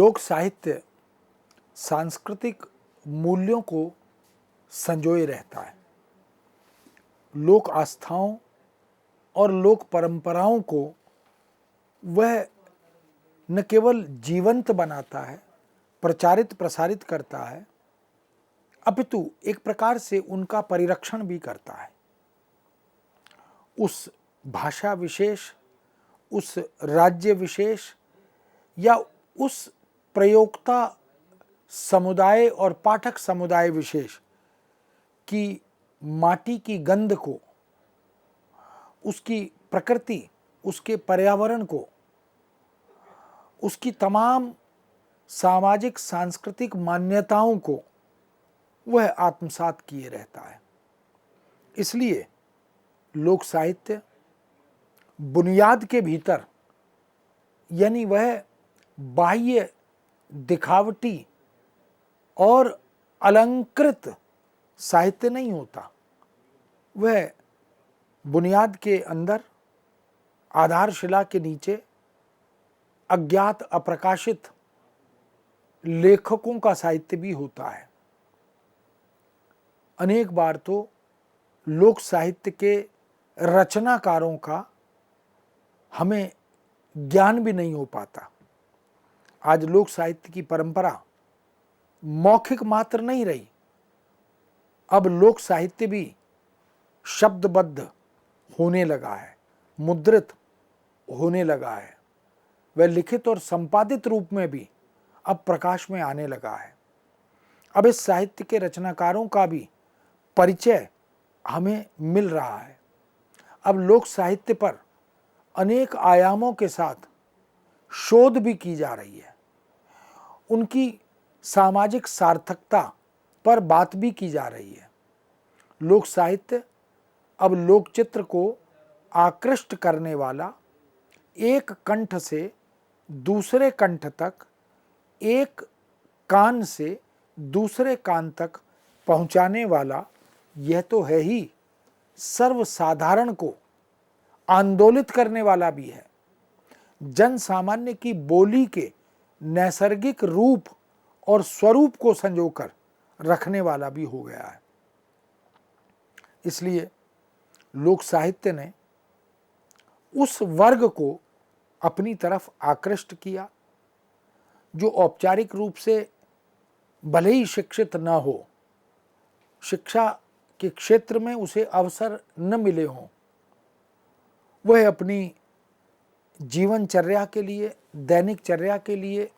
लोक साहित्य सांस्कृतिक मूल्यों को संजोए रहता है। लोक आस्थाओं और लोक परंपराओं को वह न केवल जीवंत बनाता है, प्रचारित प्रसारित करता है, अपितु एक प्रकार से उनका परिरक्षण भी करता है। उस भाषा विशेष, उस राज्य विशेष या उस प्रयोक्ता समुदाय और पाठक समुदाय विशेष की माटी की गंध को, उसकी प्रकृति, उसके पर्यावरण को, उसकी तमाम सामाजिक सांस्कृतिक मान्यताओं को वह आत्मसात किए रहता है। इसलिए लोक साहित्य बुनियाद के भीतर, यानी वह बाह्य दिखावटी और अलंकृत साहित्य नहीं होता। वह बुनियाद के अंदर, आधारशिला के नीचे अज्ञात अप्रकाशित लेखकों का साहित्य भी होता है। अनेक बार तो लोक साहित्य के रचनाकारों का हमें ज्ञान भी नहीं हो पाता। आज लोक साहित्य की परंपरा मौखिक मात्र नहीं रही, अब लोक साहित्य भी शब्दबद्ध होने लगा है, मुद्रित होने लगा है। वह लिखित और संपादित रूप में भी अब प्रकाश में आने लगा है। अब इस साहित्य के रचनाकारों का भी परिचय हमें मिल रहा है। अब लोक साहित्य पर अनेक आयामों के साथ शोध भी की जा रही है। उनकी सामाजिक सार्थकता पर बात भी की जा रही है। लोक साहित्य अब लोक चित्र को आकृष्ट करने वाला, एक कंठ से दूसरे कंठ तक, एक कान से दूसरे कान तक पहुंचाने वाला, यह तो है ही, सर्वसाधारण को आंदोलित करने वाला भी है। जन सामान्य की बोली के नैसर्गिक रूप और स्वरूप को संजोकर रखने वाला भी हो गया है। इसलिए लोक साहित्य ने उस वर्ग को अपनी तरफ आकृष्ट किया जो औपचारिक रूप से भले ही शिक्षित न हो, शिक्षा के क्षेत्र में उसे अवसर न मिले हों, वह अपनी जीवनचर्या के लिए, दैनिक चर्या के लिए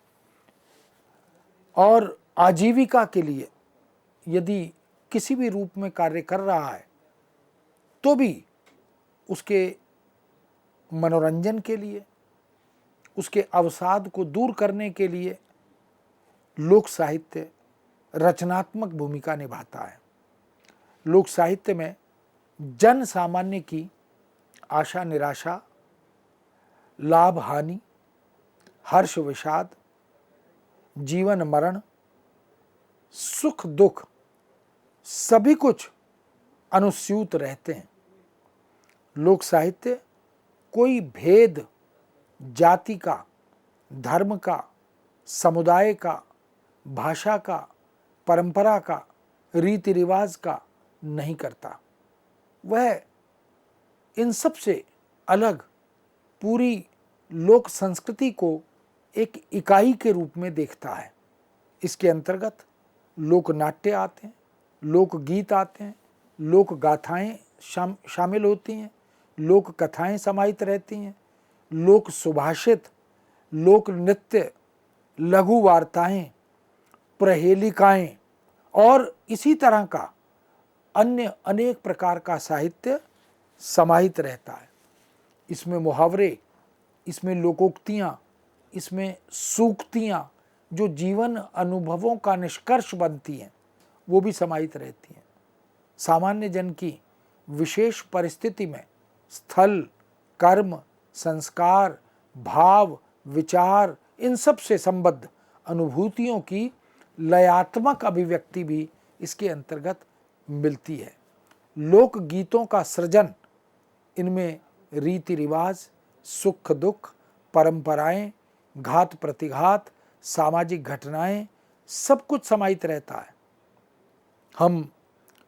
और आजीविका के लिए यदि किसी भी रूप में कार्य कर रहा है तो भी उसके मनोरंजन के लिए, उसके अवसाद को दूर करने के लिए लोक साहित्य रचनात्मक भूमिका निभाता है। लोक साहित्य में जन सामान्य की आशा निराशा, लाभ हानि, हर्ष विषाद, जीवन मरण, सुख दुख, सभी कुछ अनुस्यूत रहते हैं। लोक साहित्य कोई भेद जाति का, धर्म का, समुदाय का, भाषा का, परंपरा का, रीति रिवाज का नहीं करता। वह इन सब से अलग पूरी लोक संस्कृति को एक इकाई के रूप में देखता है। इसके अंतर्गत लोक नाट्य आते हैं, लोक गीत आते हैं, लोक गाथाएं शामिल होती हैं, लोक कथाएं समाहित रहती हैं, लोक सुभाषित, लोक नृत्य, लघु वार्ताएं, प्रहेलिकाएं और इसी तरह का अन्य अनेक प्रकार का साहित्य समाहित रहता है। इसमें मुहावरे, इसमें लोकोक्तियाँ, इसमें सूक्तियाँ जो जीवन अनुभवों का निष्कर्ष बनती हैं वो भी समाहित रहती हैं। सामान्य जन की विशेष परिस्थिति में स्थल, कर्म, संस्कार, भाव, विचार, इन सब से संबद्ध अनुभूतियों की लयात्मक अभिव्यक्ति भी इसके अंतर्गत मिलती है। लोक गीतों का सृजन, इनमें रीति रिवाज, सुख दुख, परंपराएं, घात प्रतिघात, सामाजिक घटनाएं, सब कुछ समाहित रहता है। हम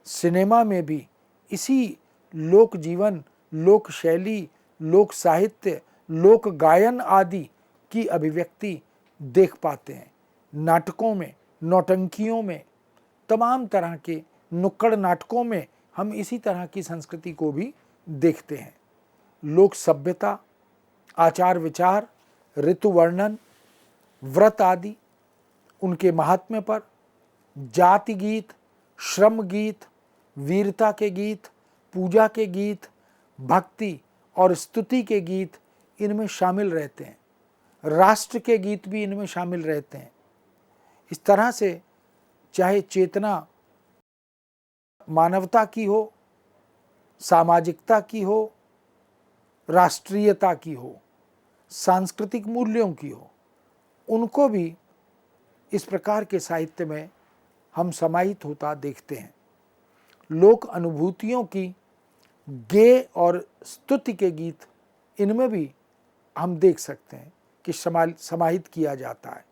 सिनेमा में भी इसी लोक जीवन, लोक शैली, लोक साहित्य, लोक गायन आदि की अभिव्यक्ति देख पाते हैं। नाटकों में, नौटंकियों में, तमाम तरह के नुक्कड़ नाटकों में हम इसी तरह की संस्कृति को भी देखते हैं। लोक सभ्यता, आचार विचार, ऋतु वर्णन, व्रत आदि, उनके महात्म्य पर जाति गीत, श्रम गीत, वीरता के गीत, पूजा के गीत, भक्ति और स्तुति के गीत इनमें शामिल रहते हैं। राष्ट्र के गीत भी इनमें शामिल रहते हैं। इस तरह से चाहे चेतना मानवता की हो, सामाजिकता की हो, राष्ट्रीयता की हो, सांस्कृतिक मूल्यों की हो, उनको भी इस प्रकार के साहित्य में हम समाहित होता देखते हैं। लोक अनुभूतियों की गेय और स्तुति के गीत इनमें भी हम देख सकते हैं कि समाहित किया जाता है।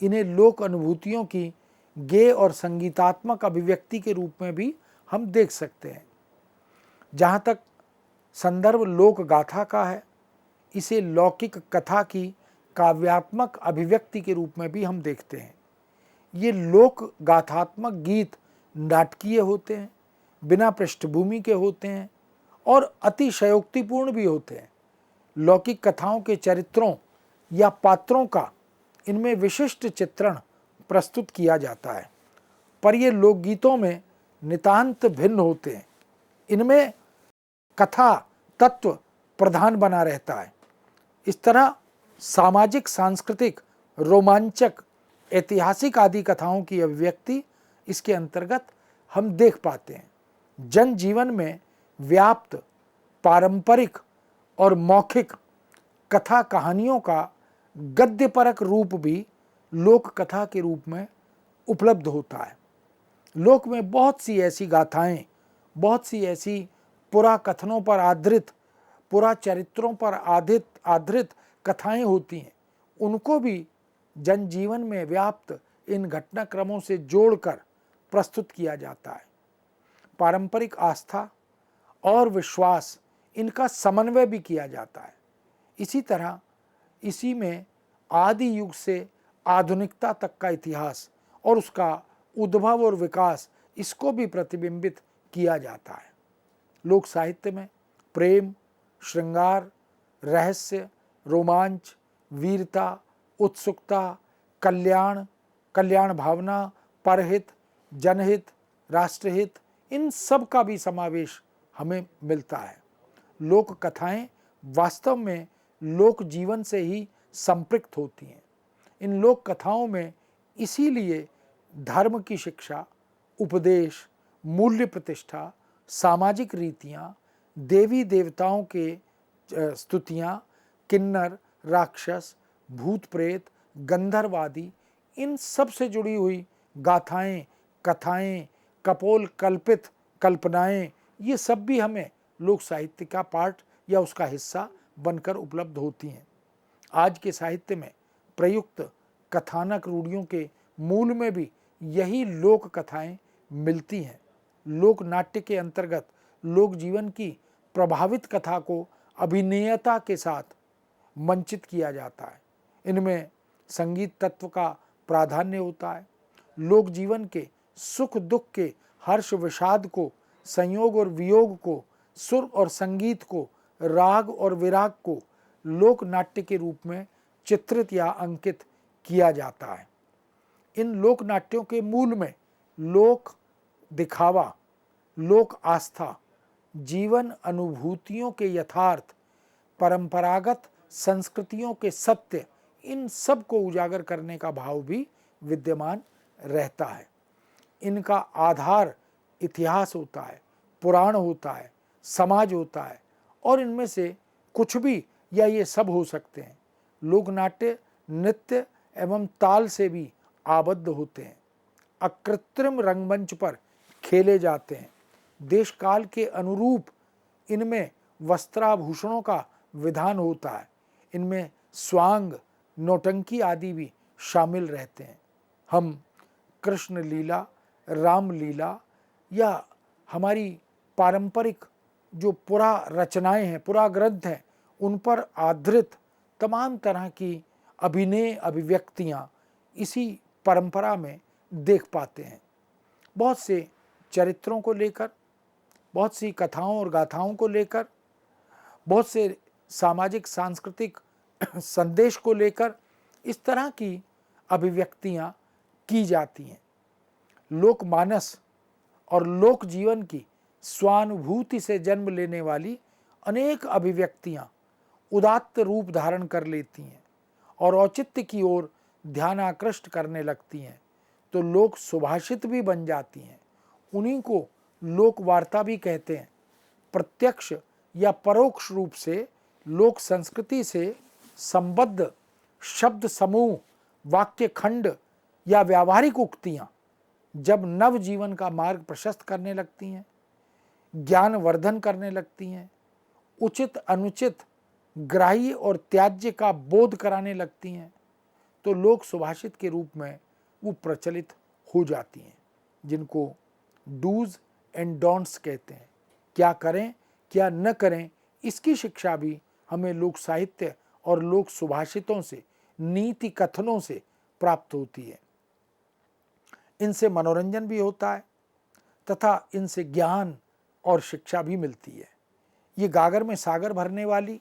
इन्हें लोक अनुभूतियों की गेय और संगीतात्मक अभिव्यक्ति के रूप में भी हम देख सकते हैं। जहाँ तक संदर्भ लोक गाथा का है, इसे लौकिक कथा की काव्यात्मक अभिव्यक्ति के रूप में भी हम देखते हैं। ये लोक गाथात्मक गीत नाटकीय होते हैं, बिना पृष्ठभूमि के होते हैं और अतिशयोक्तिपूर्ण भी होते हैं। लौकिक कथाओं के चरित्रों या पात्रों का इनमें विशिष्ट चित्रण प्रस्तुत किया जाता है, पर ये लोकगीतों में नितांत भिन्न होते हैं। इनमें कथा तत्व प्रधान बना रहता है। इस तरह सामाजिक, सांस्कृतिक, रोमांचक, ऐतिहासिक आदि कथाओं की अभिव्यक्ति इसके अंतर्गत हम देख पाते हैं। जनजीवन में व्याप्त पारंपरिक और मौखिक कथा कहानियों का गद्यपरक रूप भी लोक कथा के रूप में उपलब्ध होता है। लोक में बहुत सी ऐसी गाथाएं, बहुत सी ऐसी पुरा कथनों पर आधारित, पुरा चरित्रों पर आधारित कथाएं होती हैं। उनको भी जनजीवन में व्याप्त इन घटनाक्रमों से जोड़कर प्रस्तुत किया जाता है। पारंपरिक आस्था और विश्वास, इनका समन्वय भी किया जाता है। इसी तरह इसी में आदि युग से आधुनिकता तक का इतिहास और उसका उद्भव और विकास, इसको भी प्रतिबिंबित किया जाता है। लोक साहित्य में प्रेम, श्रृंगार, रहस्य, रोमांच, वीरता, उत्सुकता, कल्याण, कल्याण भावना, परहित, जनहित, राष्ट्रहित, इन सब का भी समावेश हमें मिलता है। लोक कथाएं वास्तव में लोक जीवन से ही संपृक्त होती हैं। इन लोक कथाओं में इसीलिए धर्म की शिक्षा, उपदेश, मूल्य प्रतिष्ठा, सामाजिक रीतियाँ, देवी देवताओं के स्तुतियाँ, किन्नर, राक्षस, भूत प्रेत, गंधर्व आदि, इन सब से जुड़ी हुई गाथाएं, कथाएं, कपोल कल्पित कल्पनाएं, ये सब भी हमें लोक साहित्य का पार्ट या उसका हिस्सा बनकर उपलब्ध होती हैं। आज के साहित्य में प्रयुक्त कथानक रूढ़ियों के मूल में भी यही लोक कथाएं मिलती हैं। लोक नाट्य के अंतर्गत लोक जीवन की प्रभावित कथा को अभिनयता के साथ मंचित किया जाता है। इनमें संगीत तत्व का प्राधान्य होता है। लोक जीवन के सुख दुख के, हर्ष विषाद को, संयोग और वियोग को, सुर और संगीत को, राग और विराग को लोक नाट्य के रूप में चित्रित या अंकित किया जाता है। इन लोक नाट्यों के मूल में लोक दिखावा, लोक आस्था, जीवन अनुभूतियों के यथार्थ, परंपरागत संस्कृतियों के सत्य, इन सब को उजागर करने का भाव भी विद्यमान रहता है। इनका आधार इतिहास होता है, पुराण होता है, समाज होता है, और इनमें से कुछ भी या ये सब हो सकते हैं। लोक नाट्य नृत्य एवं ताल से भी आबद्ध होते हैं, अकृत्रिम रंगमंच पर खेले जाते हैं। देश काल के अनुरूप इनमें वस्त्राभूषणों का विधान होता है। इनमें स्वांग, नौटंकी आदि भी शामिल रहते हैं। हम कृष्ण लीला, राम लीला या हमारी पारंपरिक जो पुरा रचनाएं हैं, पुरा ग्रंथ हैं, उन पर आधारित तमाम तरह की अभिनय अभिव्यक्तियां इसी परंपरा में देख पाते हैं। बहुत से चरित्रों को लेकर, बहुत सी कथाओं और गाथाओं को लेकर, बहुत से सामाजिक सांस्कृतिक संदेश को लेकर इस तरह की अभिव्यक्तियां की जाती हैं। लोकमानस और लोक जीवन की स्वानुभूति से जन्म लेने वाली अनेक अभिव्यक्तियां उदात्त रूप धारण कर लेती हैं और औचित्य की ओर ध्यान आकृष्ट करने लगती हैं, तो लोक सुभाषित भी बन जाती हैं। उन्हीं को लोक वार्ता भी कहते हैं। प्रत्यक्ष या परोक्ष रूप से लोक संस्कृति से संबद्ध शब्द समूह, वाक्य खंड या व्यावहारिक उक्तियां जब नव जीवन का मार्ग प्रशस्त करने लगती हैं, ज्ञान वर्धन करने लगती हैं, उचित अनुचित, ग्राह्य और त्याज्य का बोध कराने लगती हैं, तो लोक सुभाषित के रूप में वो प्रचलित हो जाती हैं, जिनको डूज एंड डोंट्स कहते हैं। क्या करें क्या न करें, इसकी शिक्षा भी हमें लोक साहित्य और लोक सुभाषितों से, नीति कथनों से प्राप्त होती है। इनसे मनोरंजन भी होता है तथा इनसे ज्ञान और शिक्षा भी मिलती है। ये गागर में सागर भरने वाली,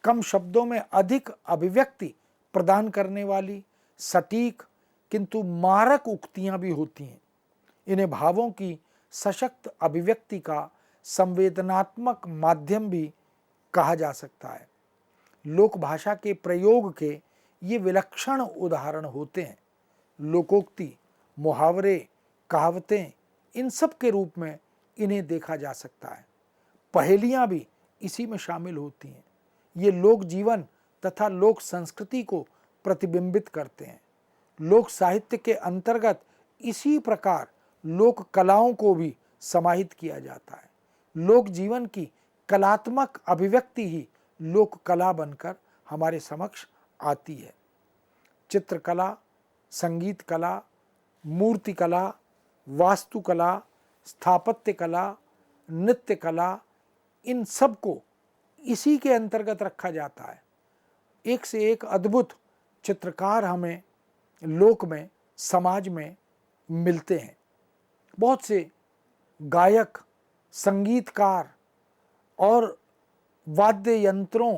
कम शब्दों में अधिक अभिव्यक्ति प्रदान करने वाली सटीक किंतु मारक उक्तियां भी होती हैं। इन्हें भावों की सशक्त अभिव्यक्ति का संवेदनात्मक माध्यम भी कहा जा सकता है। लोक भाषा के प्रयोग के ये विलक्षण उदाहरण होते हैं। लोकोक्ति, मुहावरे, कहावतें, इन सब के रूप में इन्हें देखा जा सकता है। पहेलियां भी इसी में शामिल होती हैं। ये लोक जीवन तथा लोक संस्कृति को प्रतिबिंबित करते हैं। लोक साहित्य के अंतर्गत इसी प्रकार लोक कलाओं को भी समाहित किया जाता है। लोक जीवन की कलात्मक अभिव्यक्ति ही लोक कला बनकर हमारे समक्ष आती है। चित्रकला, संगीत कला, मूर्ति कला, वास्तुकला, स्थापत्य कला, नृत्य कला, इन सब को इसी के अंतर्गत रखा जाता है। एक से एक अद्भुत चित्रकार हमें लोक में, समाज में मिलते हैं। बहुत से गायक, संगीतकार और वाद्य यंत्रों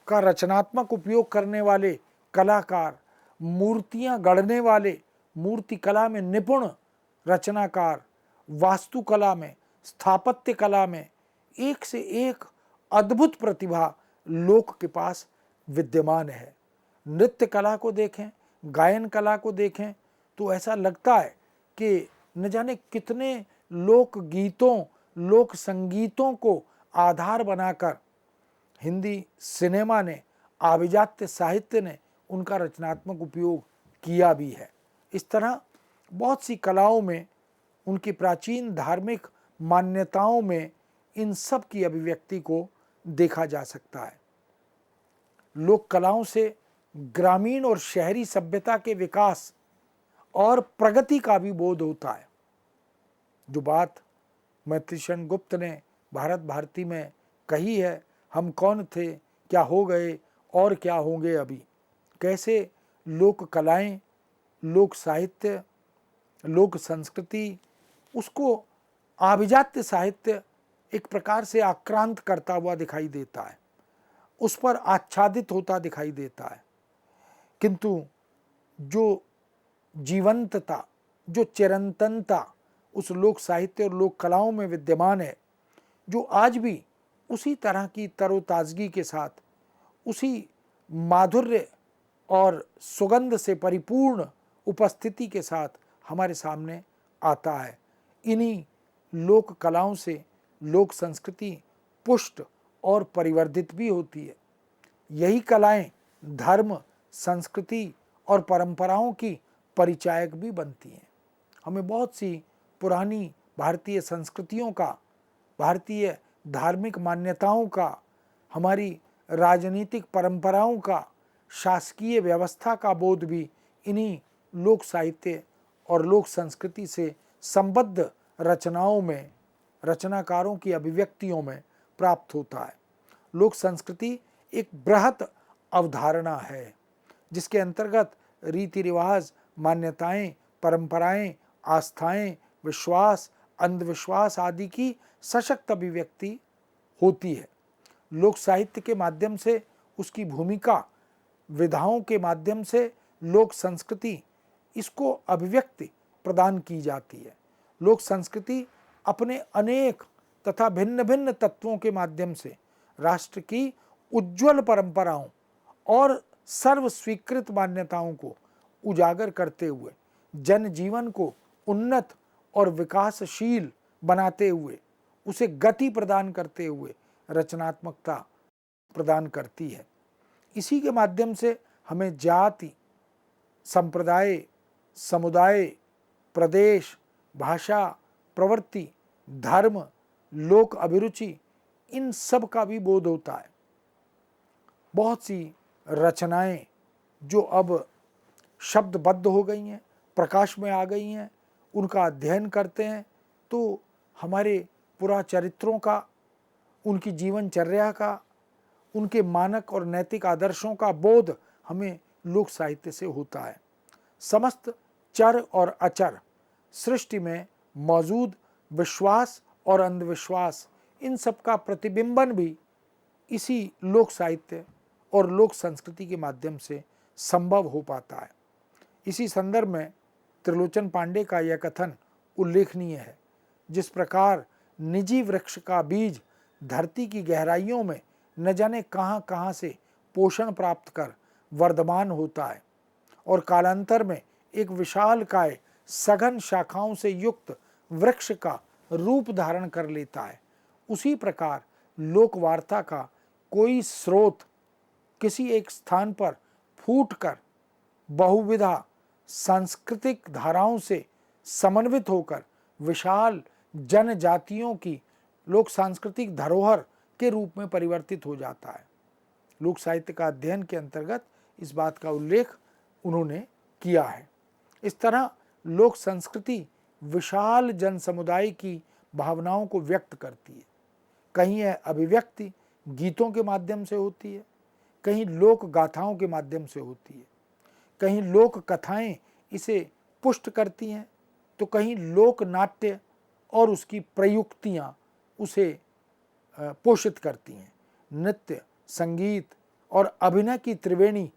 का रचनात्मक उपयोग करने वाले कलाकार, मूर्तियां गढ़ने वाले, मूर्ति कला में निपुण रचनाकार, वास्तुकला में, स्थापत्य कला में एक से एक अद्भुत प्रतिभा लोक के पास विद्यमान है। नृत्य कला को देखें, गायन कला को देखें तो ऐसा लगता है कि न जाने कितने लोक गीतों, लोक संगीतों को आधार बनाकर हिंदी सिनेमा ने, आभिजात्य साहित्य ने उनका रचनात्मक उपयोग किया भी है। इस तरह बहुत सी कलाओं में, उनकी प्राचीन धार्मिक मान्यताओं में इन सब की अभिव्यक्ति को देखा जा सकता है। लोक कलाओं से ग्रामीण और शहरी सभ्यता के विकास और प्रगति का भी बोध होता है। जो बात मैत्रीशरण गुप्त ने भारत भारती में कही है, हम कौन थे, क्या हो गए और क्या होंगे अभी। कैसे लोक कलाएं, लोक साहित्य, लोक संस्कृति, उसको आभिजात्य साहित्य एक प्रकार से आक्रांत करता हुआ दिखाई देता है, उस पर आच्छादित होता दिखाई देता है। किंतु जो जीवंतता, जो चिरंतनता उस लोक साहित्य और लोक कलाओं में विद्यमान है, जो आज भी उसी तरह की तरोताजगी के साथ, उसी माधुर्य और सुगंध से परिपूर्ण उपस्थिति के साथ हमारे सामने आता है। इन्हीं लोक कलाओं से लोक संस्कृति पुष्ट और परिवर्धित भी होती है। यही कलाएं धर्म, संस्कृति और परंपराओं की परिचायक भी बनती हैं। हमें बहुत सी पुरानी भारतीय संस्कृतियों का, भारतीय धार्मिक मान्यताओं का, हमारी राजनीतिक परंपराओं का, शासकीय व्यवस्था का बोध भी इन्हीं लोक साहित्य और लोक संस्कृति से संबद्ध रचनाओं में, रचनाकारों की अभिव्यक्तियों में प्राप्त होता है। लोक संस्कृति एक बृहत अवधारणा है जिसके अंतर्गत रीति रिवाज, मान्यताएं, परंपराएं, आस्थाएं, विश्वास, अंधविश्वास आदि की सशक्त अभिव्यक्ति होती है। लोक साहित्य के माध्यम से उसकी भूमिका, विधाओं के माध्यम से लोक संस्कृति इसको अभिव्यक्ति प्रदान की जाती है। लोक संस्कृति अपने अनेक तथा भिन्न भिन्न तत्वों के माध्यम से राष्ट्र की उज्ज्वल परंपराओं और सर्व स्वीकृत मान्यताओं को उजागर करते हुए जनजीवन को उन्नत और विकासशील बनाते हुए, उसे गति प्रदान करते हुए रचनात्मकता प्रदान करती है। इसी के माध्यम से हमें जाति, संप्रदाय, समुदाय, प्रदेश, भाषा, प्रवृत्ति, धर्म, लोक अभिरुचि, इन सब का भी बोध होता है। बहुत सी रचनाएं जो अब शब्दबद्ध हो गई हैं, प्रकाश में आ गई हैं, उनका अध्ययन करते हैं तो हमारे पुरा चरित्रों का, उनकी जीवनचर्या का, उनके मानक और नैतिक आदर्शों का बोध हमें लोक साहित्य से होता है। समस्त चर और अचर सृष्टि में मौजूद विश्वास और अंधविश्वास, इन सब का प्रतिबिंबन भी इसी लोक साहित्य और लोक संस्कृति के माध्यम से संभव हो पाता है। इसी संदर्भ में त्रिलोचन पांडे का यह कथन उल्लेखनीय है, जिस प्रकार निजी वृक्ष का बीज धरती की गहराइयों में न जाने कहां कहां से पोषण प्राप्त कर वर्धमान होता है और कालांतर में एक विशालकाय सघन शाखाओं से युक्त वृक्ष का रूप धारण कर लेता है, उसी प्रकार लोक वार्ता का कोई स्रोत किसी एक स्थान पर फूटकर बहुविधा सांस्कृतिक धाराओं से समन्वित होकर विशाल जनजातियों की लोक सांस्कृतिक धरोहर के रूप में परिवर्तित हो जाता है। लोक साहित्य का अध्ययन के अंतर्गत इस बात का उल्लेख उन्होंने किया है। इस तरह लोक संस्कृति विशाल जन समुदाय की भावनाओं को व्यक्त करती है। कहीं यह अभिव्यक्ति गीतों के माध्यम से होती है, कहीं लोक गाथाओं के माध्यम से होती है, कहीं लोक कथाएं इसे पुष्ट करती हैं, तो कहीं लोक नाट्य और उसकी प्रयुक्तियां उसे पोषित करती हैं। नृत्य, संगीत और अभिनय की त्रिवेणी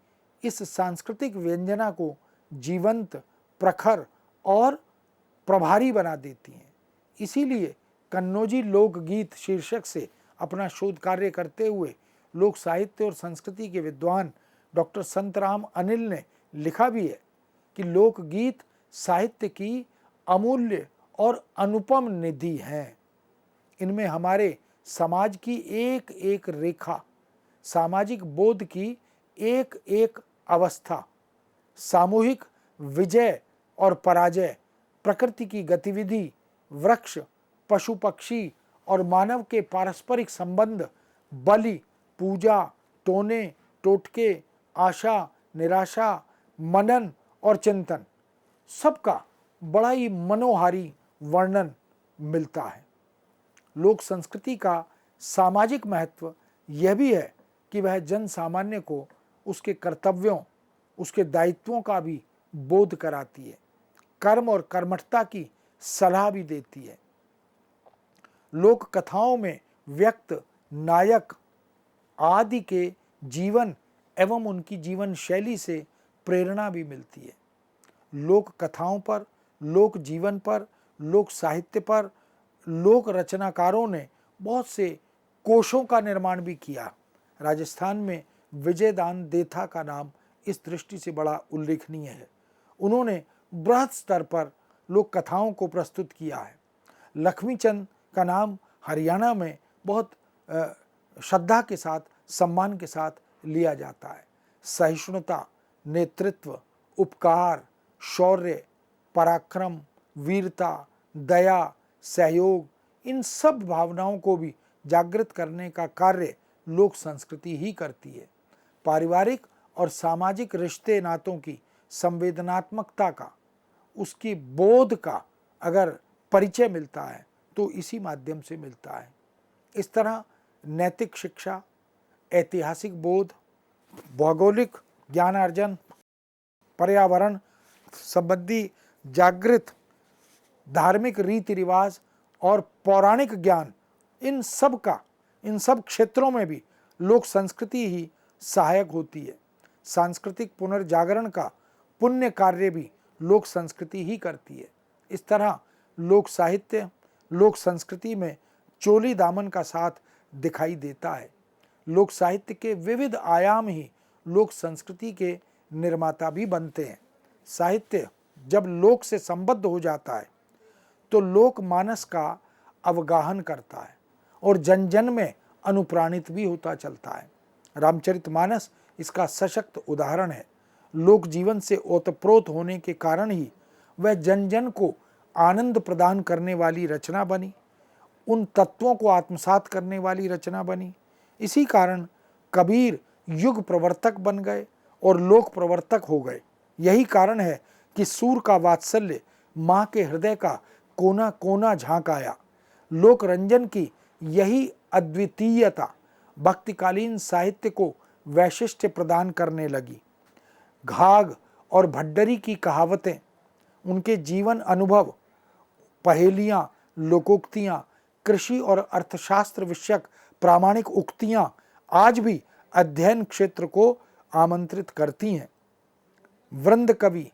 इस सांस्कृतिक व्यंजना को जीवंत, प्रखर और प्रभारी बना देती हैं। इसीलिए कन्नौजी लोकगीत शीर्षक से अपना शोध कार्य करते हुए लोक साहित्य और संस्कृति के विद्वान डॉक्टर संतराम अनिल ने लिखा भी है कि लोकगीत साहित्य की अमूल्य और अनुपम निधि हैं। इनमें हमारे समाज की एक एक रेखा, सामाजिक बोध की एक एक अवस्था, सामूहिक विजय और पराजय, प्रकृति की गतिविधि, वृक्ष, पशु पक्षी और मानव के पारस्परिक संबंध, बलि, पूजा, टोने, टोटके, आशा, निराशा, मनन और चिंतन, सबका बड़ा ही मनोहारी वर्णन मिलता है। लोक संस्कृति का सामाजिक महत्व यह भी है कि वह जन सामान्य को उसके कर्तव्यों, उसके दायित्वों का भी बोध कराती है, कर्म और कर्मठता की सलाह भी देती है। लोक कथाओं में व्यक्त नायक आदि के जीवन एवं उनकी जीवन शैली से प्रेरणा भी मिलती है। लोक कथाओं पर, लोक जीवन पर, लोक साहित्य पर लोक रचनाकारों ने बहुत से कोशों का निर्माण भी किया। राजस्थान में विजयदान देथा का नाम इस दृष्टि से बड़ा उल्लेखनीय है। उन्होंने बृहत स्तर पर लोक कथाओं को प्रस्तुत किया है। लक्ष्मीचंद का नाम हरियाणा में बहुत श्रद्धा के साथ, सम्मान के साथ लिया जाता है। सहिष्णुता, नेतृत्व, उपकार, शौर्य, पराक्रम, वीरता, दया, सहयोग, इन सब भावनाओं को भी जागृत करने का कार्य लोक संस्कृति ही करती है। पारिवारिक और सामाजिक रिश्ते नातों की संवेदनात्मकता का, उसकी बोध का अगर परिचय मिलता है तो इसी माध्यम से मिलता है। इस तरह नैतिक शिक्षा, ऐतिहासिक बोध, भौगोलिक ज्ञानार्जन, पर्यावरण संबंधी जागृत धार्मिक रीति रिवाज और पौराणिक ज्ञान, इन सब क्षेत्रों में भी लोक संस्कृति ही सहायक होती है। सांस्कृतिक पुनर्जागरण का पुण्य कार्य भी लोक संस्कृति ही करती है। इस तरह लोक साहित्य लोक संस्कृति में चोली दामन का साथ दिखाई देता है। लोक साहित्य के विविध आयाम ही लोक संस्कृति के निर्माता भी बनते हैं। साहित्य जब लोक से संबद्ध हो जाता है तो लोक मानस का अवगाहन करता है और जन जन में अनुप्राणित भी होता चलता है। रामचरितमानस इसका सशक्त उदाहरण है। लोक जीवन से ओतप्रोत होने के कारण ही वह जन जन को आनंद प्रदान करने वाली रचना बनी, उन तत्वों को आत्मसात करने वाली रचना बनी। इसी कारण कबीर युग प्रवर्तक बन गए और लोक प्रवर्तक हो गए। यही कारण है कि सूर का वात्सल्य माँ के हृदय का कोना कोना झांक आया। लोक रंजन की यही अद्वितीयता भक्तिकालीन साहित्य को वैशिष्ट्य प्रदान करने लगी। घाघ और भड्डरी की कहावतें, उनके जीवन अनुभव, पहेलियाँ, लोकोक्तियाँ, कृषि और अर्थशास्त्र विषयक प्रामाणिक उक्तियाँ आज भी अध्ययन क्षेत्र को आमंत्रित करती हैं। वृंद कवि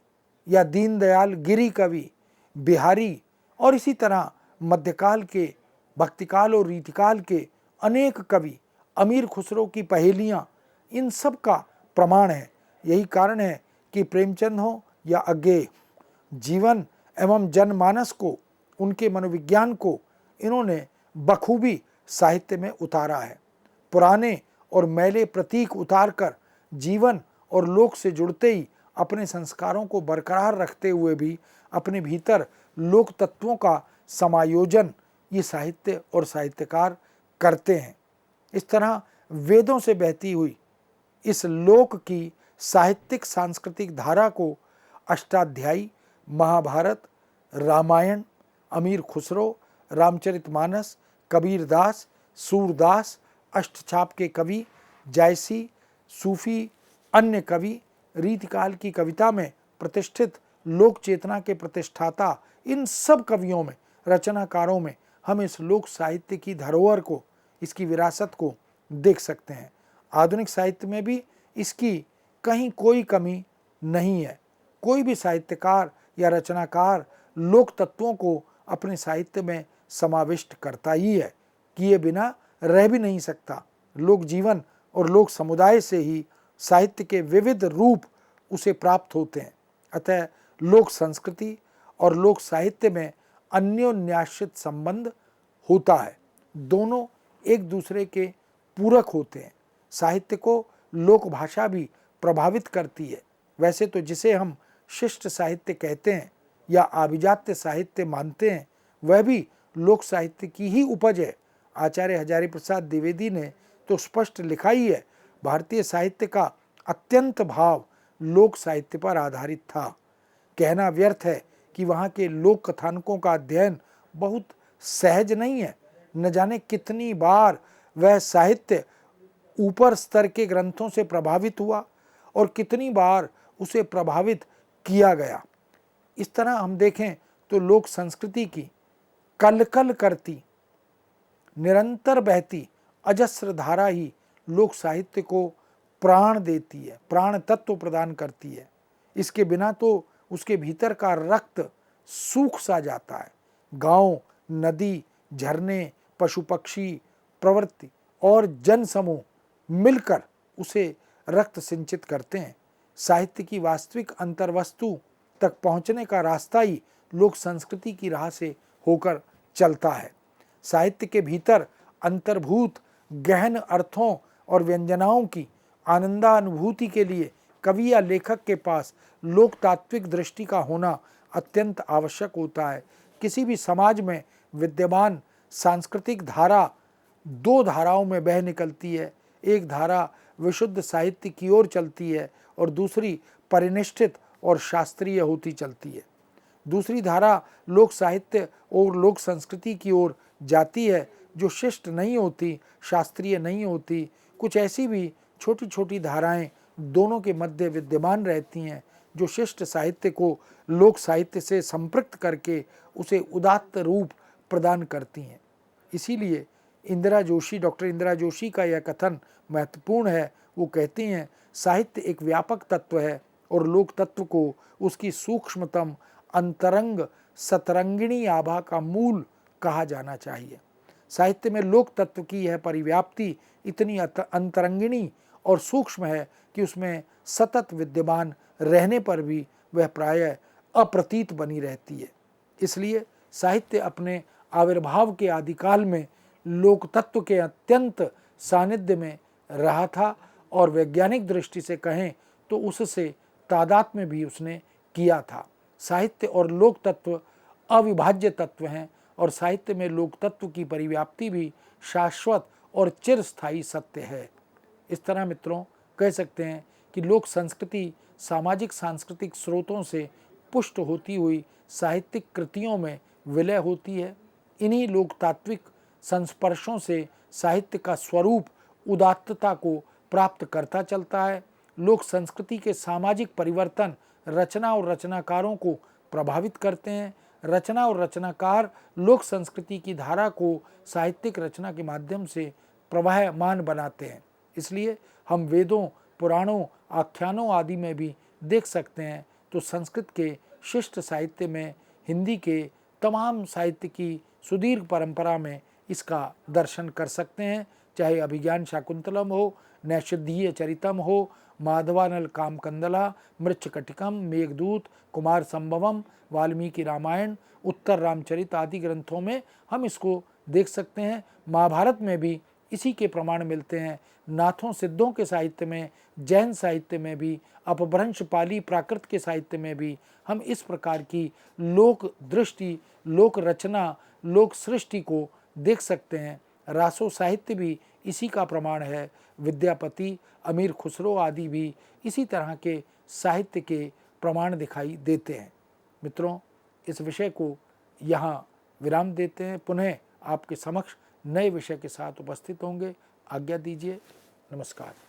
या दीनदयाल गिरी कवि, बिहारी और इसी तरह मध्यकाल के, भक्तिकाल और रीतिकाल के अनेक कवि, अमीर खुसरो की पहेलियाँ, इन सब का प्रमाण है। यही कारण है कि प्रेमचंद हो या अज्ञेय, जीवन एवं जनमानस को, उनके मनोविज्ञान को इन्होंने बखूबी साहित्य में उतारा है। पुराने और मैले प्रतीक उतारकर जीवन और लोक से जुड़ते ही अपने संस्कारों को बरकरार रखते हुए भी अपने भीतर लोक तत्वों का समायोजन ये साहित्य और साहित्यकार करते हैं। इस तरह वेदों से बहती हुई इस लोक की साहित्यिक सांस्कृतिक धारा को अष्टाध्यायी, महाभारत, रामायण, अमीर खुसरो, रामचरितमानस, कबीरदास, सूरदास, अष्टछाप के कवि, जायसी, सूफी, अन्य कवि, रीतिकाल की कविता में प्रतिष्ठित लोक चेतना के प्रतिष्ठाता, इन सब कवियों में, रचनाकारों में हम इस लोक साहित्य की धरोहर को, इसकी विरासत को देख सकते हैं। आधुनिक साहित्य में भी इसकी कहीं कोई कमी नहीं है। कोई भी साहित्यकार या रचनाकार लोक तत्वों को अपने साहित्य में समाविष्ट करता ही है, किए बिना रह भी नहीं सकता। लोक जीवन और लोक समुदाय से ही साहित्य के विविध रूप उसे प्राप्त होते हैं। अतः लोक संस्कृति और लोक साहित्य में अन्योन्याश्रित संबंध होता है। दोनों एक दूसरे के पूरक होते हैं। साहित्य को लोक भाषा भी प्रभावित करती है। वैसे तो जिसे हम शिष्ट साहित्य कहते हैं या आभिजात्य साहित्य मानते हैं, वह भी लोक साहित्य की ही उपज है। आचार्य हजारी प्रसाद द्विवेदी ने तो स्पष्ट लिखा ही है, भारतीय साहित्य का अत्यंत भाव लोक साहित्य पर आधारित था। कहना व्यर्थ है कि वहाँ के लोक कथानकों का अध्ययन बहुत सहज नहीं है। न जाने कितनी बार वह साहित्य ऊपर स्तर के ग्रंथों से प्रभावित हुआ और कितनी बार उसे प्रभावित किया गया। इस तरह हम देखें तो लोक संस्कृति की कलकल करती, निरंतर बहती अजस्र धारा ही लोक साहित्य को प्राण देती है, प्राण तत्व प्रदान करती है। इसके बिना तो उसके भीतर का रक्त सूख सा जाता है। गांव, नदी, झरने, पशु पक्षी, प्रवृत्ति और जन समूह मिलकर उसे रक्त सिंचित करते हैं। साहित्य की वास्तविक अंतर्वस्तु तक पहुंचने का रास्ता ही लोक संस्कृति की राह से होकर चलता है। साहित्य के भीतर अंतर्भूत गहन अर्थों और व्यंजनाओं की आनंदानुभूति के लिए कवि या लेखक के पास लोक तात्विक दृष्टि का होना अत्यंत आवश्यक होता है। किसी भी समाज में विद्यमान सांस्कृतिक धारा दो धाराओं में बह निकलती है। एक धारा विशुद्ध साहित्य की ओर चलती है और दूसरी परिनिष्ठित और शास्त्रीय होती चलती है। दूसरी धारा लोक साहित्य और लोक संस्कृति की ओर जाती है, जो शिष्ट नहीं होती, शास्त्रीय नहीं होती। कुछ ऐसी भी छोटी छोटी धाराएं दोनों के मध्य विद्यमान रहती हैं, जो शिष्ट साहित्य को लोक साहित्य से संपृक्त करके उसे उदात्त रूप प्रदान करती हैं। इसीलिए डॉक्टर इंदिरा जोशी का यह कथन महत्वपूर्ण है। वो कहती हैं, साहित्य एक व्यापक तत्व है और लोक तत्व को उसकी सूक्ष्मतम अंतरंग सतरंगिणी आभा का मूल कहा जाना चाहिए। साहित्य में लोक तत्व की यह परिव्याप्ति इतनी अंतरंगिणी और सूक्ष्म है कि उसमें सतत विद्यमान रहने पर भी वह प्रायः अप्रतीत बनी रहती है। इसलिए साहित्य अपने आविर्भाव के आदिकाल में लोक तत्व के अत्यंत सानिध्य में रहा था और वैज्ञानिक दृष्टि से कहें तो उससे तादात्म्य भी उसने किया था। साहित्य और लोक तत्व अविभाज्य तत्व हैं और साहित्य में लोक तत्व की परिव्याप्ति भी शाश्वत और चिरस्थायी सत्य है। इस तरह मित्रों कह सकते हैं कि लोक संस्कृति सामाजिक सांस्कृतिक स्रोतों से पुष्ट होती हुई साहित्यिक कृतियों में विलय होती है। इन्हीं लोकतात्विक संस्पर्शों से साहित्य का स्वरूप उदात्तता को प्राप्त करता चलता है। लोक संस्कृति के सामाजिक परिवर्तन रचना और रचनाकारों को प्रभावित करते हैं। रचना और रचनाकार लोक संस्कृति की धारा को साहित्यिक रचना के माध्यम से प्रवाहमान बनाते हैं। इसलिए हम वेदों, पुराणों, आख्यानों आदि में भी देख सकते हैं तो संस्कृत के शिष्ट साहित्य में, हिंदी के तमाम साहित्य की सुदीर्घ परंपरा में इसका दर्शन कर सकते हैं। चाहे अभिज्ञान शाकुंतलम हो, नैषधीय चरितम हो, माधवानल कामकंदला, मृच्छकटिकम, मेघदूत, कुमार संभवम, वाल्मीकि रामायण, उत्तर रामचरित आदि ग्रंथों में हम इसको देख सकते हैं। महाभारत में भी इसी के प्रमाण मिलते हैं। नाथों सिद्धों के साहित्य में, जैन साहित्य में भी, अपभ्रंश पाली प्राकृत के साहित्य में भी हम इस प्रकार की लोक दृष्टि, लोक रचना, लोक सृष्टि को देख सकते हैं। रासो साहित्य भी इसी का प्रमाण है। विद्यापति, अमीर खुसरो आदि भी इसी तरह के साहित्य के प्रमाण दिखाई देते हैं। मित्रों, इस विषय को यहाँ विराम देते हैं। पुनः आपके समक्ष नए विषय के साथ उपस्थित होंगे। आज्ञा दीजिए। नमस्कार।